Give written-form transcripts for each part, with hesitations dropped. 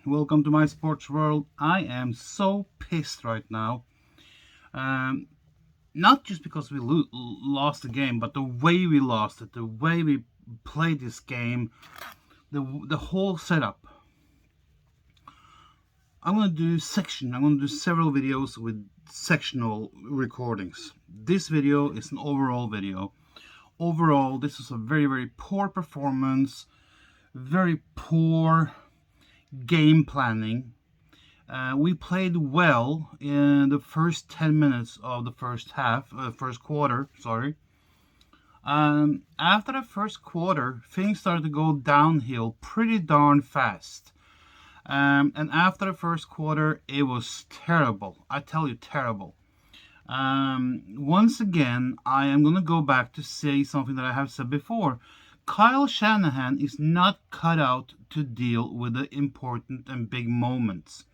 Welcome to my sports world. I am so pissed right now. Um, Not just because we lost the game, but the way we lost it, the way we played this game, the whole setup. I'm gonna do several videos with sectional recordings. This video is an overall video. Overall, this was a very poor performance, very poor game planning. We played well in the first 10 minutes of the first quarter, sorry. After the first quarter, things started to go downhill pretty darn fast. And after the first quarter, it was terrible. I tell you, terrible. Once again, I am going to go back to say something that I have said before. Kyle Shanahan is not cut out to deal with the important and big moments.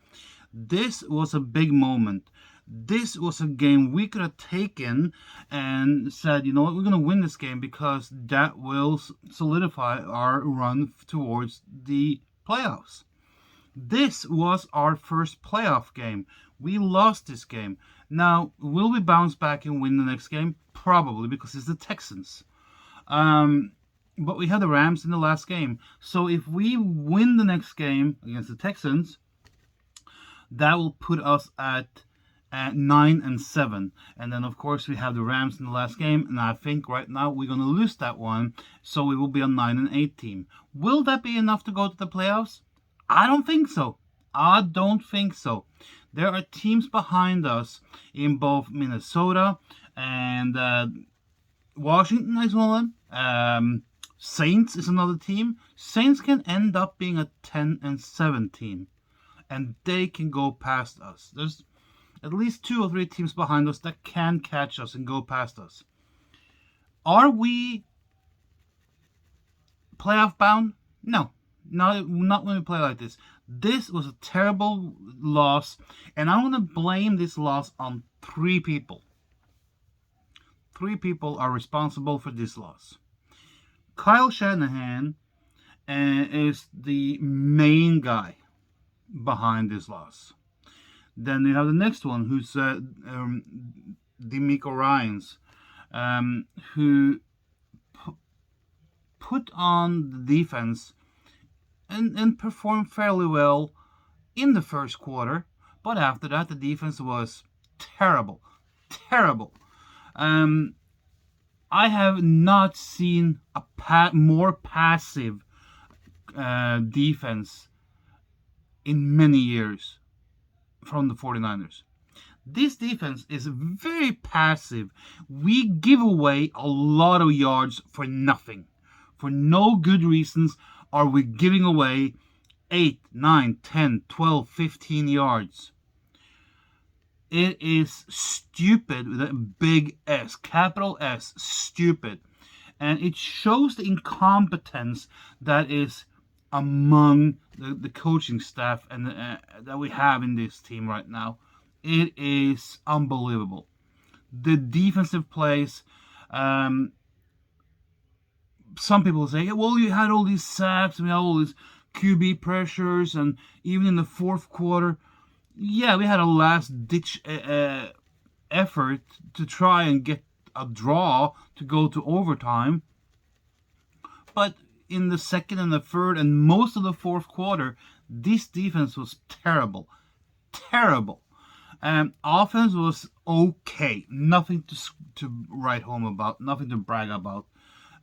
This was a big moment. This was a game we could have taken and said, you know what, we're going to win this game because that will solidify our run towards the playoffs. This was our first playoff game. We lost this game. Now, will we bounce back and win the next game? Probably, because it's the Texans. But we had the Rams in the last game. So if we win the next game against the Texans, that will put us at 9-7, and then of course we have the Rams in the last game, and I think right now we're gonna lose that one, so we will be a 9-8 team. Will that be enough to go to the playoffs? I don't think so. I don't think so. There are teams behind us in both Minnesota and Washington is one of them. Saints is another team. Saints can end up being a 10-7 team, and they can go past us. There's at least 2 or 3 teams behind us that can catch us and go past us. Are we playoff bound? No, not when we play like this. This was a terrible loss, and I want to blame this loss on 3 people. 3 people are responsible for this loss. Kyle Shanahan is the main guy behind this loss. Then you have the next one, who's D'Amico Ryans, who put on the defense and performed fairly well in the first quarter, but after that the defense was terrible. I have not seen a more passive defense in many years from the 49ers. This defense is very passive. We give away a lot of yards for nothing. For no good reasons are we giving away 8, 9, 10, 12, 15 yards. It is stupid with a big S, capital S, stupid. And it shows the incompetence that is among the coaching staff and that we have in this team right now. It is unbelievable. The defensive plays, some people say, well, you had all these sacks, we had all these QB pressures, and even in the fourth quarter, yeah, we had a last-ditch effort to try and get a draw to go to overtime. But in the second and the third and most of the fourth quarter, this defense was terrible. Offense was okay. Nothing to write home about. Nothing to brag about.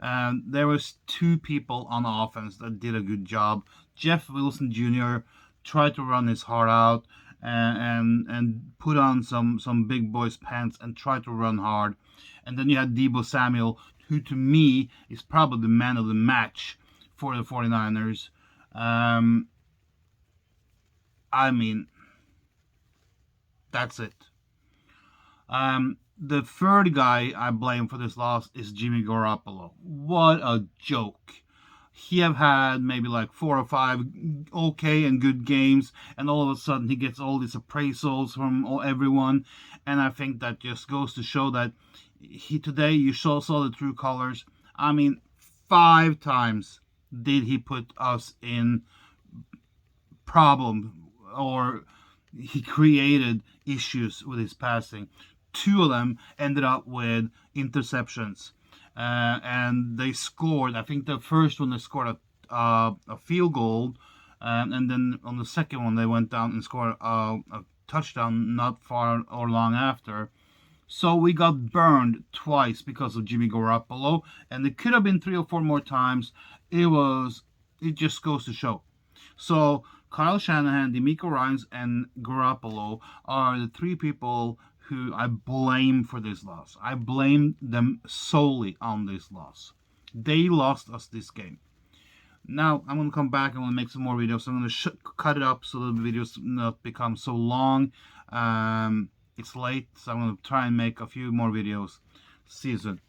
There was 2 people on offense that did a good job. Jeff Wilson Jr. tried to run his heart out and put on some big boys pants and tried to run hard. And then you had Deebo Samuel, who to me is probably the man of the match for the 49ers. I mean, that's it. The third guy I blame for this loss is Jimmy Garoppolo. What a joke. He have had maybe like 4 or 5 okay and good games, and all of a sudden he gets all these appraisals from everyone, and I think that just goes to show that today you saw the true colors. I mean, 5 times did he put us in problem, or he created issues with his passing. Two of them ended up with interceptions, and they scored. I think the first one they scored a field goal, and then on the second one they went down and scored a touchdown not far or long after. So we got burned twice because of Jimmy Garoppolo, and it could have been 3 or 4 more times. It just goes to show. So Kyle Shanahan, D'Amico Ryans, and Garoppolo are the three people who I blame for this loss. I blame them solely on this loss. They lost us this game. Now I'm gonna come back and I'm gonna make some more videos. So I'm gonna cut it up so the videos not become so long. It's late, so I'm gonna try and make a few more videos. See you soon.